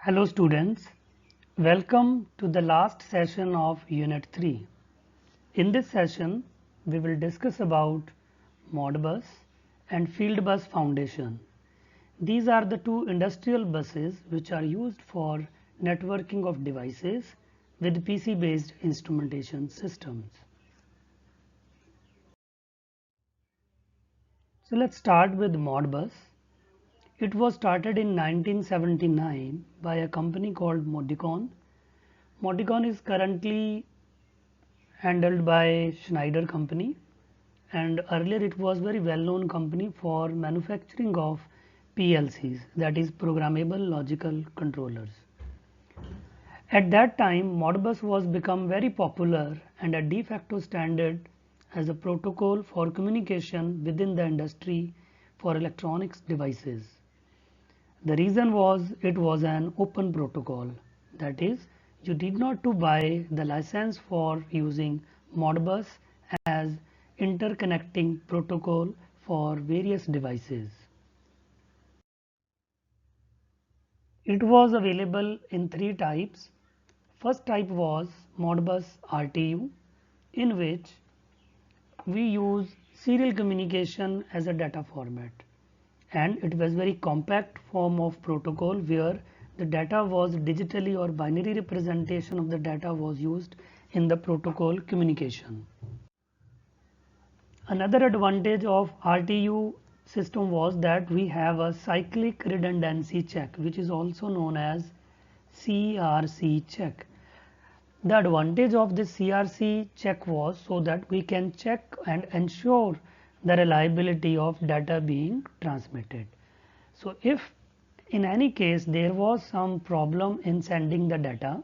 Hello students, welcome to the last session of Unit 3. In this session, we will discuss about Modbus and FieldBus Foundation. These are the two industrial buses which are used for networking of devices with PC-based instrumentation systems. So let's start with Modbus. It was started in 1979 by a company called Modicon. Modicon is currently handled by Schneider company, and earlier it was very well known company for manufacturing of PLCs, that is programmable logical controllers. At that time Modbus was become very popular and a de facto standard as a protocol for communication within the industry for electronics devices. The reason was it was an open protocol, that is you did not to buy the license for using Modbus as interconnecting protocol for various devices. It was available in three types. First type was Modbus RTU, in which we use serial communication as a data format, and it was very compact form of protocol where the data was digitally or binary representation of the data was used in the protocol communication. Another advantage of RTU system was that we have a cyclic redundancy check, which is also known as CRC check. The advantage of this CRC check was so that we can check and ensure the reliability of data being transmitted. So if in any case there was some problem in sending the data,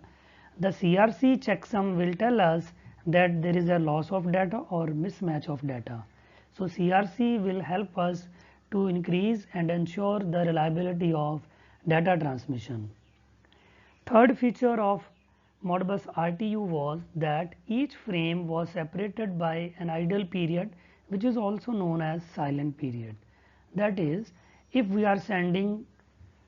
the CRC checksum will tell us that there is a loss of data or mismatch of data. So CRC will help us to increase and ensure the reliability of data transmission. Third feature of Modbus RTU was that each frame was separated by an idle period, which is also known as silent period. That is, if we are sending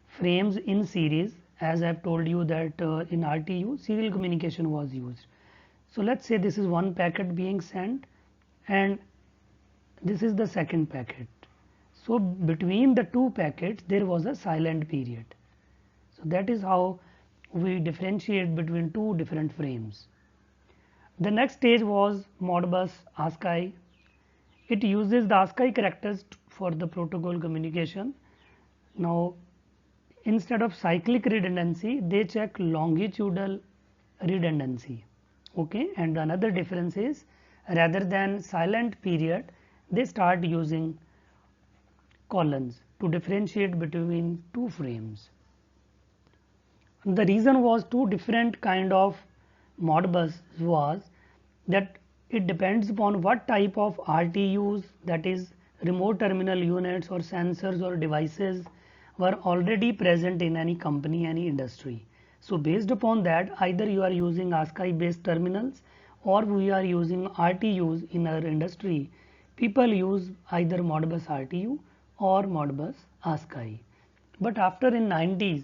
frames in series, as I have told you that in RTU serial communication was used. So let's say this is one packet being sent and this is the second packet. So between the two packets there was a silent period. So that is how we differentiate between two different frames. The next stage was Modbus ASCII. It uses the ASCII characters for the protocol communication. Now instead of cyclic redundancy, they check longitudinal redundancy. Okay, and another difference is rather than silent period, they start using colons to differentiate between two frames. The reason was two different kind of Modbus was that it depends upon what type of RTUs, that is remote terminal units or sensors or devices were already present in any company, any industry. So based upon that, either you are using ASCII based terminals or we are using RTUs in our industry. People use either Modbus RTU or Modbus ASCII. But after in 90s,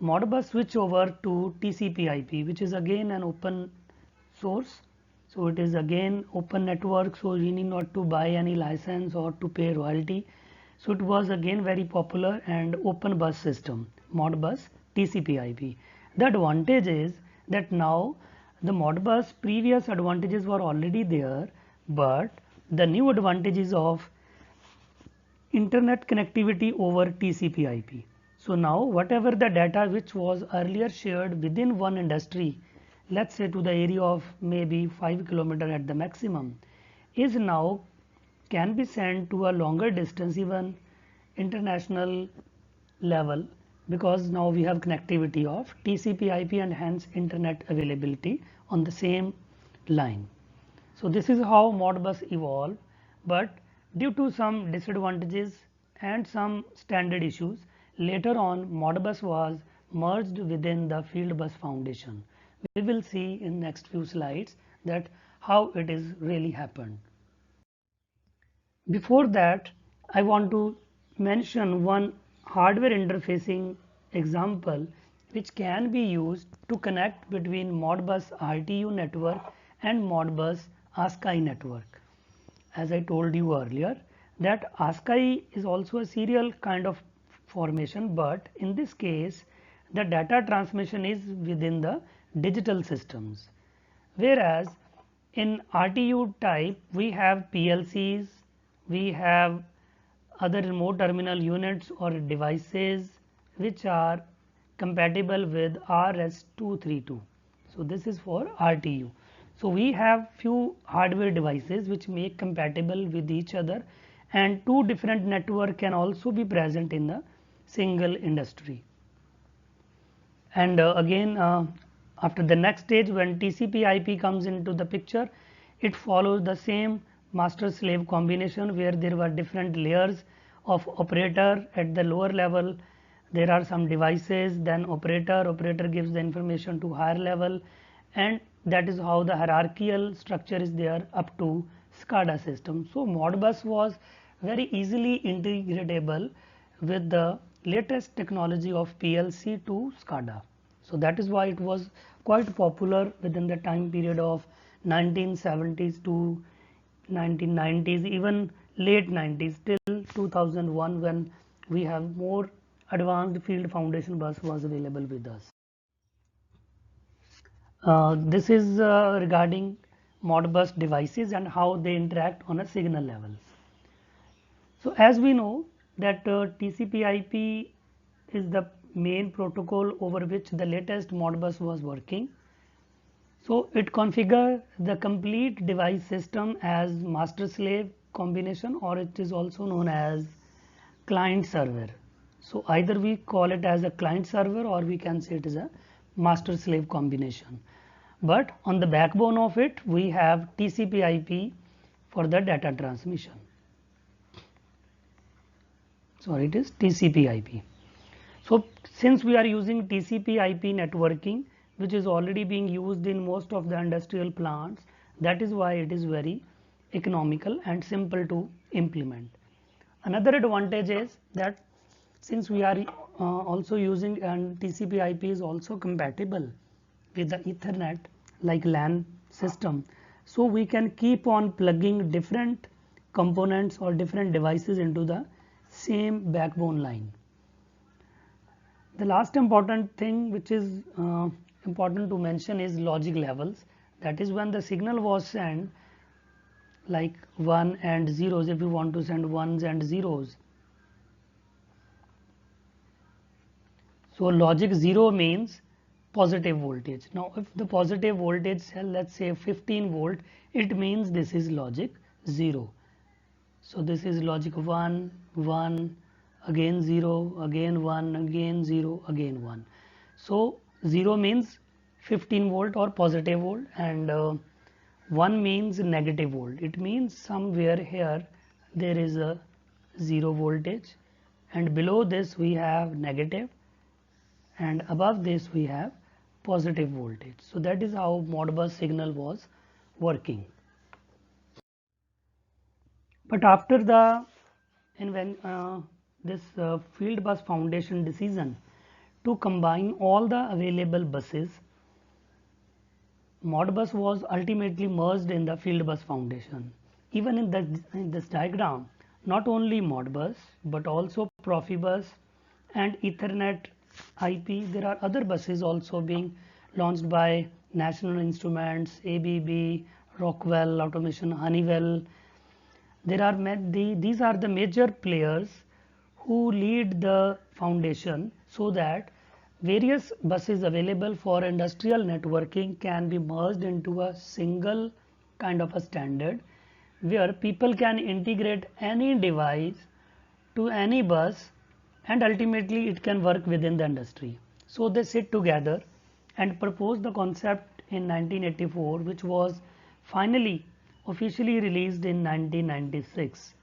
Modbus switch over to TCP/IP, which is again an open source. So it is again open network, so you need not to buy any license or to pay royalty. So it was again very popular and open bus system, Modbus TCP/IP. The advantage is that now the Modbus previous advantages were already there, but the new advantages of internet connectivity over TCP/IP. So now whatever the data which was earlier shared within one industry, let's say to the area of maybe 5 km at the maximum, is now can be sent to a longer distance, even international level, because now we have connectivity of TCP/IP and hence internet availability on the same line. So this is how Modbus evolved, but due to some disadvantages and some standard issues, later on Modbus was merged within the FieldBus Foundation. We will see in next few slides that how it is really happened. Before that, I want to mention one hardware interfacing example which can be used to connect between Modbus RTU network and Modbus ASCII network. As I told you earlier, that ASCII is also a serial kind of formation, but in this case the data transmission is within the digital systems, whereas in RTU type we have PLCs, we have other remote terminal units or devices which are compatible with RS232. So this is for RTU. So we have few hardware devices which make compatible with each other, and two different network can also be present in the single industry. And again after the next stage, when TCP IP comes into the picture, it follows the same master slave combination where there were different layers of operator. At the lower level there are some devices, then operator gives the information to higher level, and that is how the hierarchical structure is there up to SCADA system. So Modbus was very easily integratable with the latest technology of PLC to SCADA. So that is why it was quite popular within the time period of 1970s to 1990s, even late 90s till 2001, when we have more advanced field foundation bus was available with us. This is regarding Modbus devices and how they interact on a signal level. So as we know that TCP IP is the main protocol over which the latest Modbus was working. So it configures the complete device system as master slave combination, or it is also known as client server. So either we call it as a client server or we can say it is a master slave combination. But on the backbone of it we have TCP IP for the data transmission. Sorry, it is TCP IP. So since we are using TCP IP networking, which is already being used in most of the industrial plants, that is why it is very economical and simple to implement. Another advantage is that since we are also using, and TCP IP is also compatible with the Ethernet like LAN system, so we can keep on plugging different components or different devices into the same backbone line. The last important thing which is important to mention is logic levels. That is, when the signal was sent like 1 and zeros, if you want to send ones and zeros, so logic 0 means positive voltage. Now if the positive voltage cell, let's say 15 volt, it means this is logic 0. So this is logic 1, 1, again 0, again 1, again 0, again 1. So 0 means 15 volt or positive volt, and 1 means negative volt. It means somewhere here there is a 0 voltage, and below this we have negative, and above this we have positive voltage. So that is how Modbus signal was working. But after the this FieldBus Foundation decision to combine all the available buses, Modbus was ultimately merged in the FieldBus Foundation. Even in this diagram, not only Modbus but also Profibus and Ethernet IP, there are other buses also being launched by National Instruments, ABB, Rockwell Automation, Honeywell. These are the major players who lead the foundation, so that various buses available for industrial networking can be merged into a single kind of a standard, where people can integrate any device to any bus and ultimately it can work within the industry. So they sit together and propose the concept in 1984, which was finally officially released in 1996.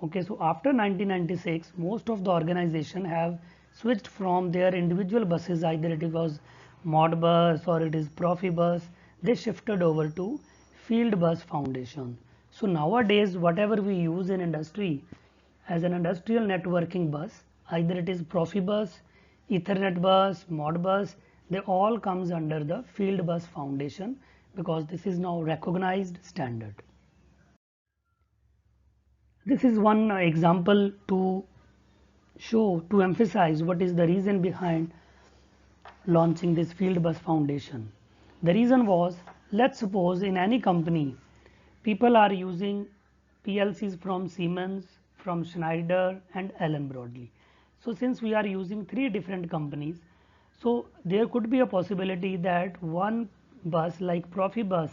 Okay, so after 1996, most of the organization have switched from their individual buses, either it was Modbus or it is Profibus, they shifted over to FieldBus Foundation. So nowadays whatever we use in industry as an industrial networking bus, either it is Profibus, Ethernet bus, Modbus, they all comes under the FieldBus Foundation because this is now recognized standard. This is one example to emphasize what is the reason behind launching this FieldBus Foundation. The reason was, let's suppose in any company, people are using PLCs from Siemens, from Schneider and Allen Broadley. So since we are using three different companies, so there could be a possibility that one bus like Profibus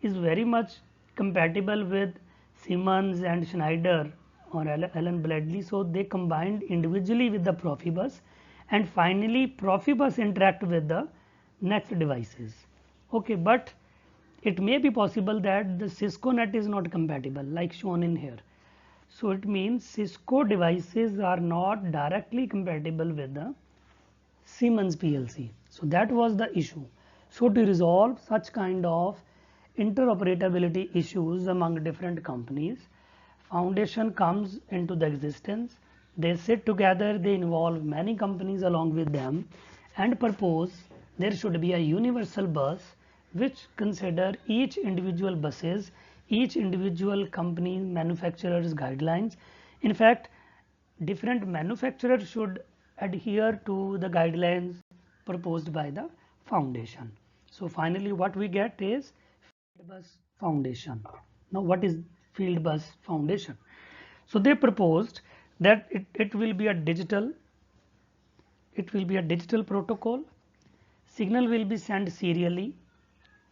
is very much compatible with Siemens and Schneider or Allen Bradley. So they combined individually with the Profibus, and finally Profibus interact with the next devices. Okay, but it may be possible that the Cisco net is not compatible like shown in here. So it means Cisco devices are not directly compatible with the Siemens PLC. So that was the issue. So to resolve such kind of interoperability issues among different companies, foundation comes into the existence. They sit together, they involve many companies along with them and propose there should be a universal bus which consider each individual buses, each individual company manufacturer's guidelines. In fact, different manufacturers should adhere to the guidelines proposed by the foundation. So finally what we get is FieldBus Foundation. Now what is FieldBus Foundation? So they proposed that it will be a digital protocol, signal will be sent serially,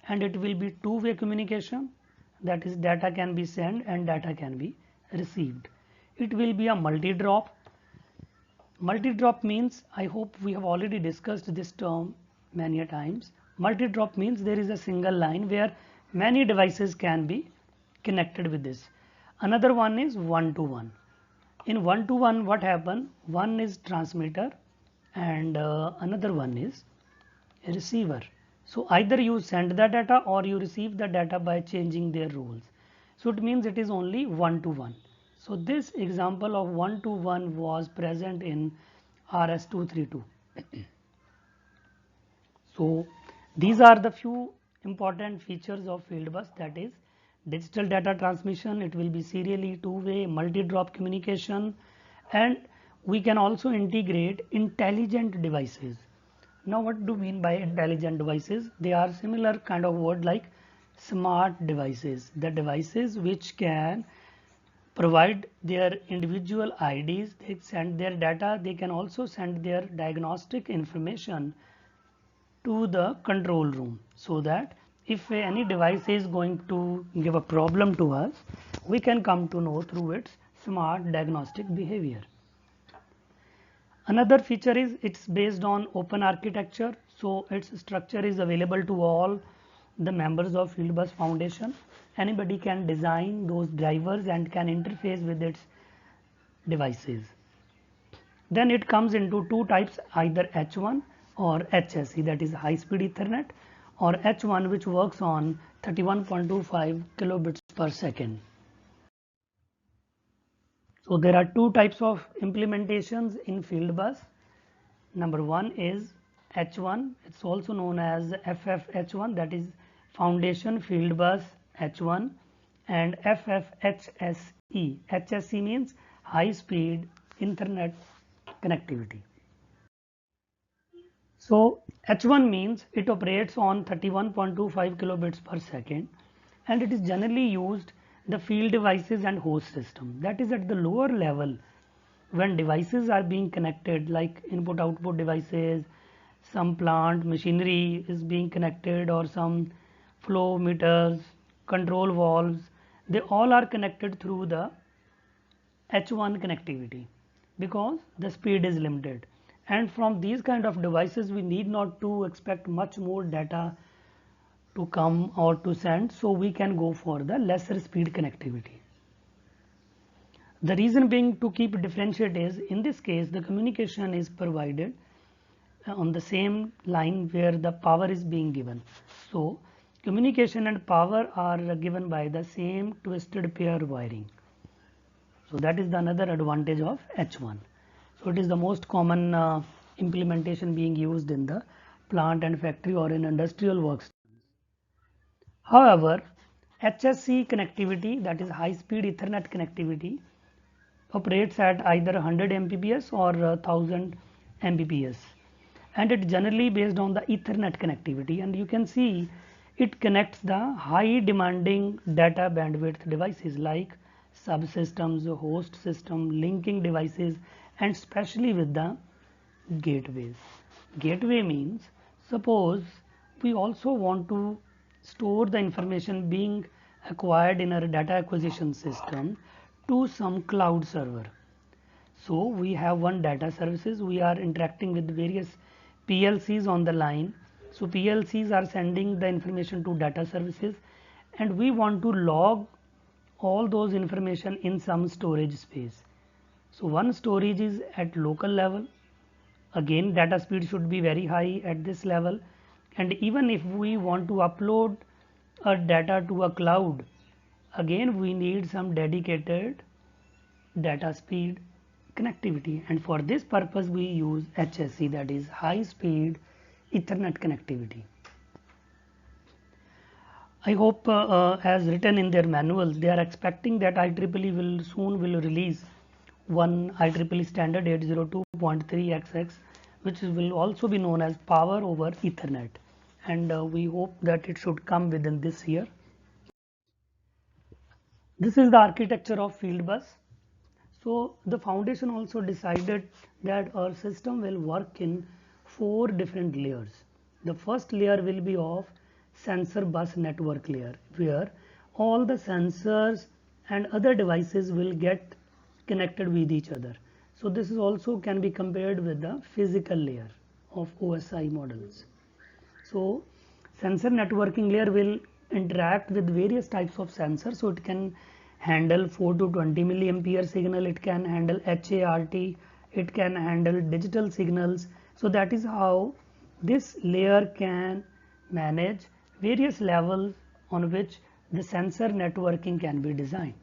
and it will be two-way communication, that is data can be sent and data can be received. It will be a multi-drop. Multi-drop means, I hope we have already discussed this term many a times. Multi-drop means there is a single line where many devices can be connected with this. Another one is one-to-one. In one-to-one what happen? One is transmitter and another one is a receiver. So either you send the data or you receive the data by changing their rules. So it means it is only one-to-one. So this example of one-to-one was present in RS-232. So these are the few important features of FieldBus, that is digital data transmission, it will be serially two-way, multi-drop communication, and we can also integrate intelligent devices. Now what do you mean by intelligent devices? They are similar kind of word like smart devices, the devices which can provide their individual IDs, they send their data, they can also send their diagnostic information to the control room, so that if any device is going to give a problem to us, we can come to know through its smart diagnostic behavior. Another feature is it's based on open architecture, so its structure is available to all the members of FieldBus Foundation. Anybody can design those drivers and can interface with its devices. Then it comes into two types, either H1 or HSE, that is high speed Ethernet, or H1 which works on 31.25 kilobits per second. So there are two types of implementations in FieldBus. Number one is H1, it's also known as FFH1, that is Foundation FieldBus H1, and FFHSE. HSE means high speed Ethernet connectivity. So H1 means it operates on 31.25 kilobits per second, and it is generally used the field devices and host system, that is at the lower level when devices are being connected like input output devices, some plant machinery is being connected, or some flow meters, control valves, they all are connected through the H1 connectivity because the speed is limited, and from these kind of devices we need not to expect much more data to come or to send, so we can go for the lesser speed connectivity. The reason being to keep differentiate is, in this case the communication is provided on the same line where the power is being given. So communication and power are given by the same twisted pair wiring. So that is the another advantage of H1. So it is the most common implementation being used in the plant and factory or in industrial workstations. However, HSC connectivity, that is high speed Ethernet connectivity, operates at either 100 Mbps or 1000 Mbps, and it generally based on the Ethernet connectivity, and you can see it connects the high demanding data bandwidth devices like subsystems, host system, linking devices, and especially with the gateways. Gateway means, suppose we also want to store the information being acquired in our data acquisition system to some cloud server. So we have one data services, we are interacting with various PLCs on the line. So PLCs are sending the information to data services, and we want to log all those information in some storage space. So one storage is at local level. Again, data speed should be very high at this level, and even if we want to upload a data to a cloud, again we need some dedicated data speed connectivity, and for this purpose we use HSC, that is high speed Ethernet connectivity. I hope as written in their manuals, they are expecting that IEEE will soon release one IEEE standard 802.3xx, which will also be known as power over Ethernet, and we hope that it should come within this year. This is the architecture of FieldBus. So the foundation also decided that our system will work in 4 different layers. The first layer will be of sensor bus network layer, where all the sensors and other devices will get connected with each other. So this is also can be compared with the physical layer of OSI models. So sensor networking layer will interact with various types of sensors. So it can handle 4 to 20 milliampere signal, it can handle HART, it can handle digital signals. So that is how this layer can manage various levels on which the sensor networking can be designed.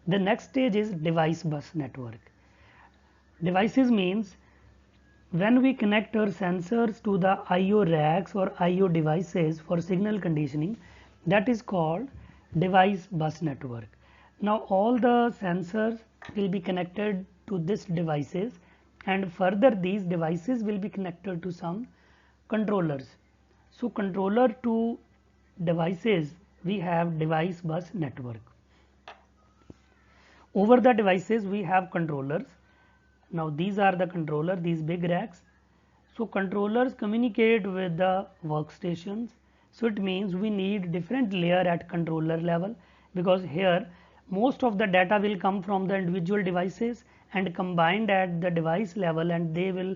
The next stage is device bus network. Devices means when we connect our sensors to the IO racks or IO devices for signal conditioning, that is called device bus network. Now all the sensors will be connected to these devices, and further these devices will be connected to some controllers. So controller to devices, we have device bus network. Over the devices we have controllers. Now these are the controller, these big racks. So controllers communicate with the workstations. So it means we need different layer at controller level, because here most of the data will come from the individual devices and combined at the device level, and they will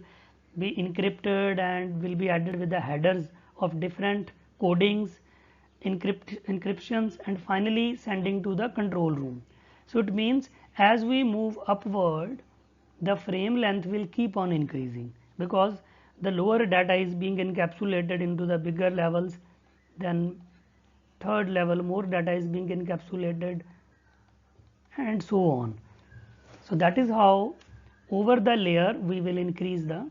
be encrypted and will be added with the headers of different codings, encryptions, and finally sending to the control room. So it means as we move upward, the frame length will keep on increasing, because the lower data is being encapsulated into the bigger levels, then third level more data is being encapsulated, and so on. So that is how over the layer we will increase the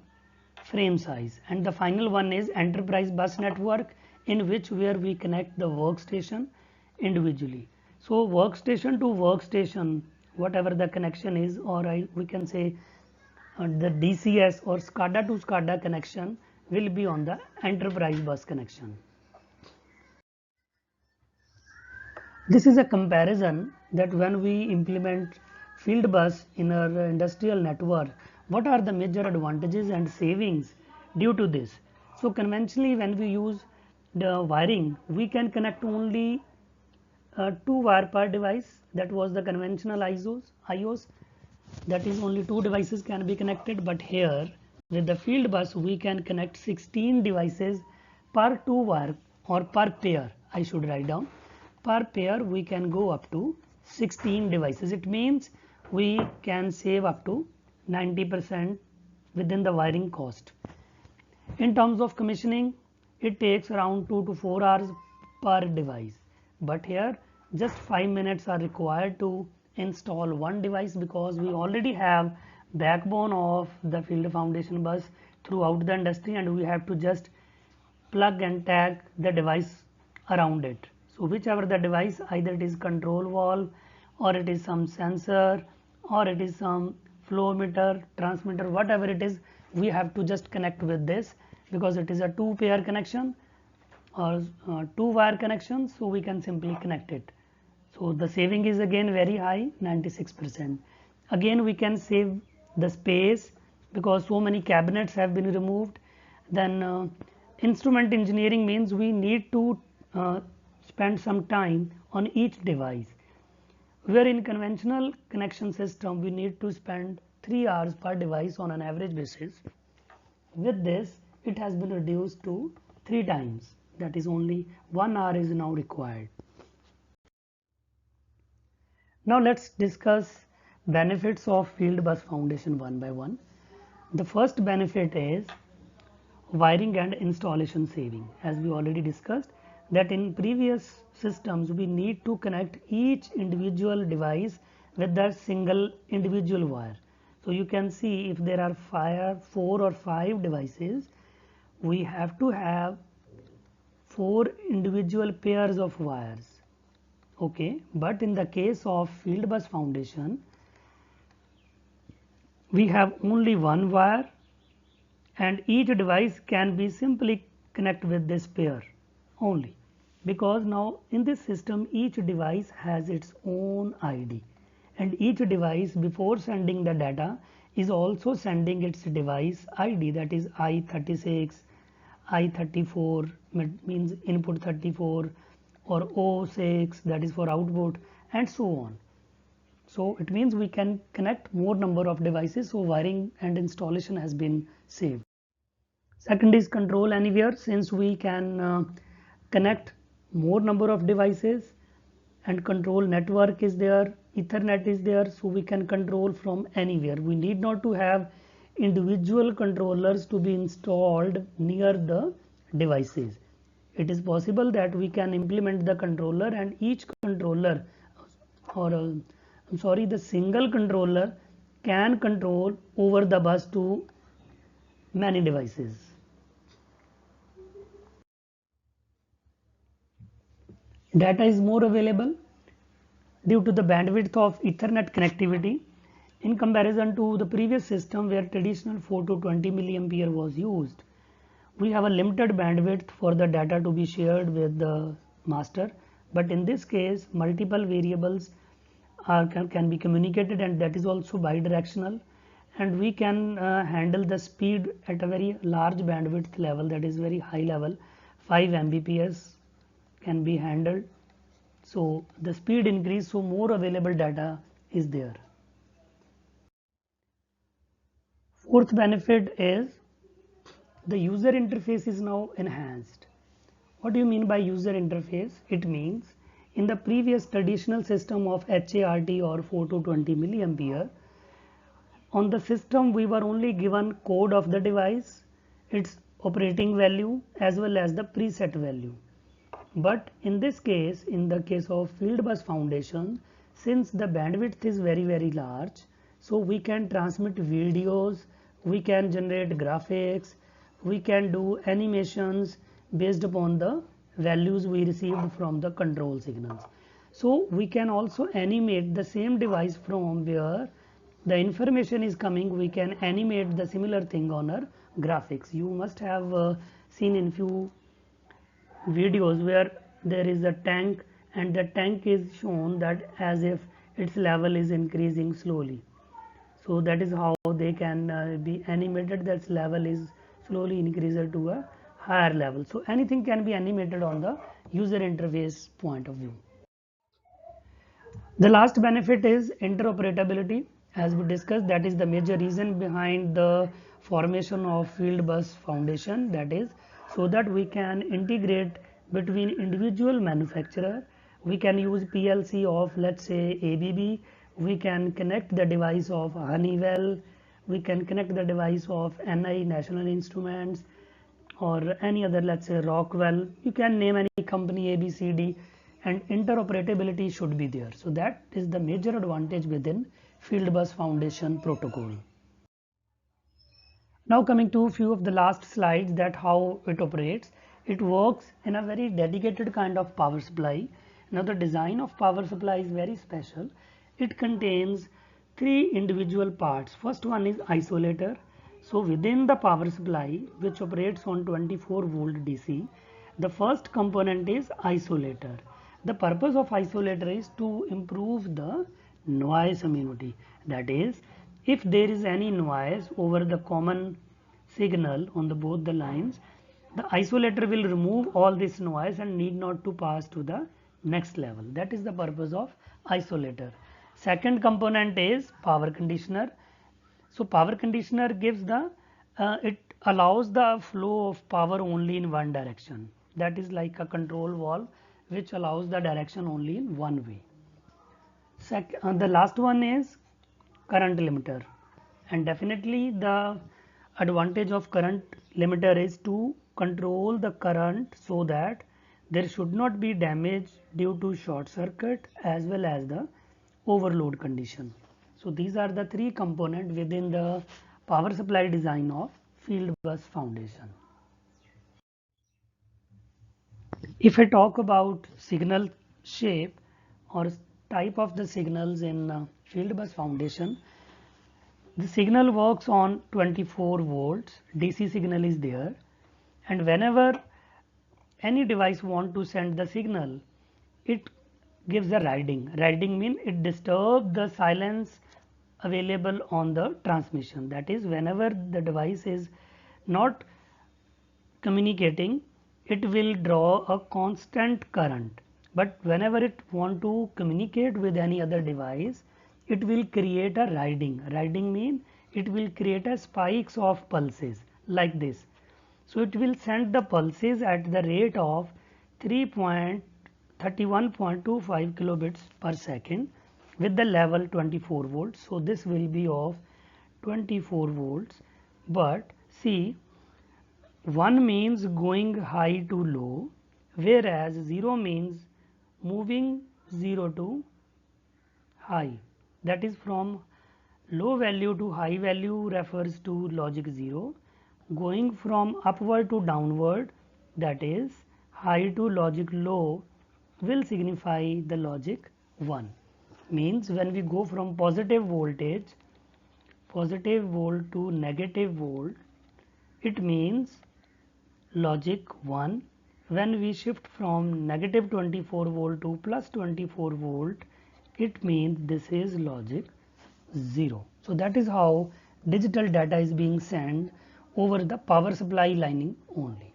frame size. And the final one is enterprise bus network, in which where we connect the workstation individually. So workstation to workstation, whatever the connection is, or we can say the DCS or SCADA to SCADA connection will be on the enterprise bus connection. This is a comparison that when we implement FieldBus in our industrial network, what are the major advantages and savings due to this. So conventionally when we use the wiring, we can connect only 2 wire per device. That was the conventional IOs. That is only 2 devices can be connected, but here with the FieldBus we can connect 16 devices per 2 wire, or per pair I should write down. Per pair we can go up to 16 devices. It means we can save up to 90% within the wiring cost. In terms of commissioning, it takes around 2 to 4 hours per device, but here just 5 minutes are required to install one device, because we already have backbone of the field foundation bus throughout the industry, and we have to just plug and tag the device around it. So whichever the device, either it is control valve or it is some sensor or it is some flow meter, transmitter, whatever it is, we have to just connect with this, because it is a two pair connection or two wire connection, so we can simply connect it. So the saving is again very high, 96%. Again we can save the space because so many cabinets have been removed. Then instrument engineering means we need to spend some time on each device, where in conventional connection system we need to spend 3 hours per device on an average basis. With this, it has been reduced to 3 times, that is only 1 hour is now required. Now let's discuss benefits of FieldBus Foundation one by one. The first benefit is wiring and installation saving. As we already discussed, that in previous systems we need to connect each individual device with the single individual wire. So you can see if there are 4 or 5 devices, we have to have 4 individual pairs of wires. Okay, but in the case of FieldBus Foundation, we have only one wire and each device can be simply connected with this pair only, because now in this system each device has its own ID, and each device before sending the data is also sending its device ID, that is I36, I34 means input 34, or 06, that is for output, and so on. So it means we can connect more number of devices, so wiring and installation has been saved. Second is control anywhere, since we can connect more number of devices and control network is there, Ethernet is there, so we can control from anywhere. We need not to have individual controllers to be installed near the devices. It is possible that we can implement the controller and each controller, or the single controller can control over the bus to many devices. Data is more available due to the bandwidth of Ethernet connectivity in comparison to the previous system where traditional 4 to 20 milliampere was used. We have a limited bandwidth for the data to be shared with the master, but in this case multiple variables can be communicated, and that is also bidirectional, and we can handle the speed at a very large bandwidth level, that is very high level, 5 Mbps can be handled. So the speed increase, so more available data is there. Fourth benefit is the user interface is now enhanced. What do you mean by user interface? It means in the previous traditional system of HART or 4 to 20 milliampere, on the system we were only given code of the device, its operating value as well as the preset value. But in this case, in the case of FieldBus Foundation, since the bandwidth is very large, so we can transmit videos, we can generate graphics, we can do animations based upon the values we received from the control signals. So we can also animate the same device from where the information is coming, we can animate the similar thing on our graphics. You must have seen in few videos where there is a tank and the tank is shown that as if its level is increasing slowly. So that is how they can be animated, that level is slowly increased to a higher level. So anything can be animated on the user interface point of view. The last benefit is interoperability. As we discussed, that is the major reason behind the formation of FieldBus Foundation, that is so that we can integrate between individual manufacturer. We can use PLC of, let's say, ABB, we can connect the device of Honeywell, we can connect the device of NI, National Instruments, or any other, let's say Rockwell. You can name any company ABCD, and interoperability should be there. So that is the major advantage within FieldBus Foundation protocol. Now coming to a few of the last slides, that how it operates. It works in a very dedicated kind of power supply. Now the design of power supply is very special. It contains three individual parts. First one is isolator. So within the power supply, which operates on 24 volt DC, the first component is isolator. The purpose of isolator is to improve the noise immunity. That is, if there is any noise over the common signal on both the lines, the isolator will remove all this noise and need not to pass to the next level. That is the purpose of isolator. Second component is power conditioner. So power conditioner gives the it allows the flow of power only in one direction. That is like a control valve which allows the direction only in one way. The last one is current limiter, and definitely the advantage of current limiter is to control the current so that there should not be damage due to short circuit as well as the overload condition. So these are the three components within the power supply design of FieldBus foundation. If I talk about signal shape or type of the signals in FieldBus foundation, the signal works on 24 volts, DC signal is there, and whenever any device want to send the signal, it gives a riding. Riding means it disturbs the silence available on the transmission. That is, whenever the device is not communicating, it will draw a constant current. But whenever it want to communicate with any other device, it will create a riding. Riding means it will create a spikes of pulses like this. So it will send the pulses at the rate of 3.31.25 kilobits per second with the level 24 volts. So this will be of 24 volts. But see, 1 means going high to low, whereas 0 means moving 0 to high. That is, from low value to high value refers to logic 0. Going from upward to downward, that is high to logic low, will signify the logic 1. Means when we go from positive volt to negative volt, it means logic 1. When we shift from negative 24 volt to plus 24 volt, it means this is logic 0. So that is how digital data is being sent over the power supply lining only.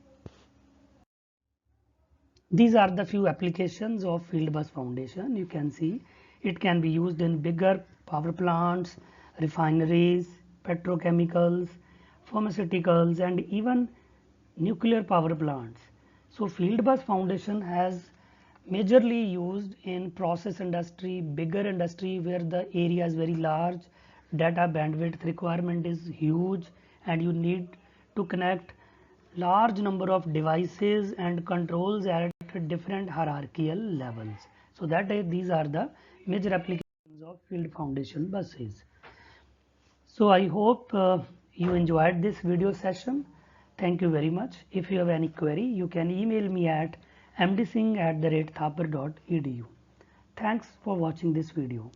These are the few applications of FieldBus foundation. You can see it can be used in bigger power plants, refineries, petrochemicals, pharmaceuticals, and even nuclear power plants. So FieldBus foundation has majorly used in process industry, bigger industry where the area is very large, data bandwidth requirement is huge, and you need to connect large number of devices and controls at different hierarchical levels. So that these are the major applications of field foundation buses. So I hope you enjoyed this video session. Thank you very much. If you have any query, you can email me at mdsingh@thapar.edu. Thanks for watching this video.